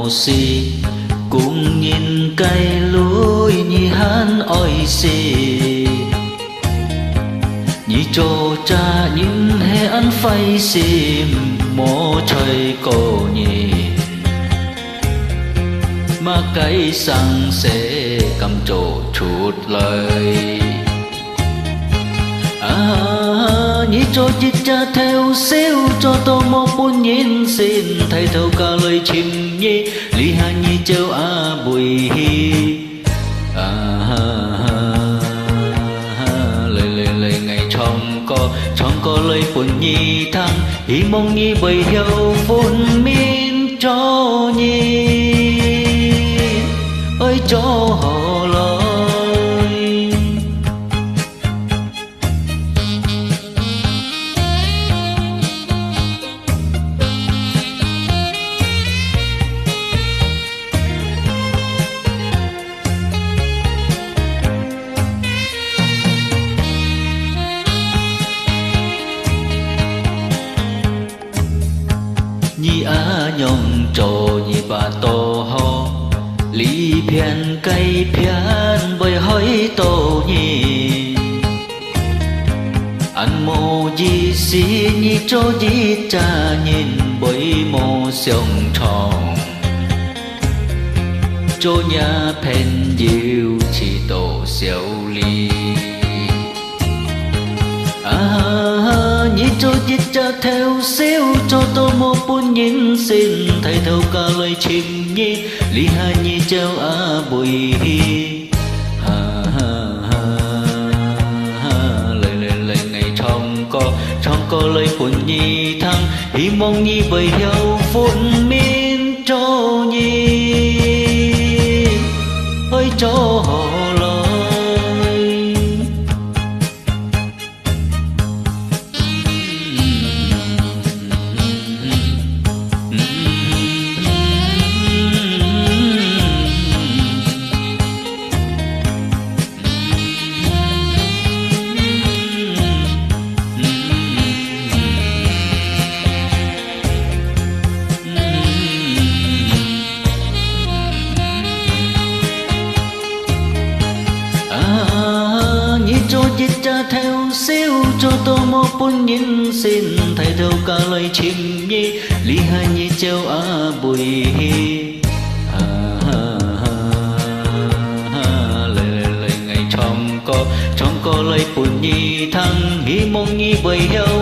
xì cùng nhìn cây lối nhì hắn oi xì nhì cho cha nhìn hè ăn phai xì mô trời cổ nhì mà cái sang sẽ cầm trổ chút lời nhị cho chít cha theo xíu cho tôi một buồn nhìn xin thầy thâu cả lời chim nhi li hà nhi châu bùi hi lời ngày trong có lời buồn nhi thăng hi mong nhi bầy hiệu phun min cho nhi ơi cho họ lời nhi nhong trồ nhi bà tô ho lý phiền cây phiền bởi hỏi tô nhi ăn mô gì xí nhi cho gì cha nhìn bởi mô xiong tròn cho nhà phèn diệu chỉ tổ xéo ly nhị cho chít cha theo xíu cho tôi một buồn nhìn xin thầy thâu cả lời chim nhi li hà nhi châu bùi hi lời ngày trong có lời buồn nhi thăng hi mong nhi bầy hiệu phun min cho nhi ơi cho họ cho chít cha theo xíu cho tôi một buồn nhìn xin thầy thâu cả lời chim nhi li hà nhi châu bùi hi lời ngày trong có lời buồn nhi thăng hi mong nhi bầy hiệu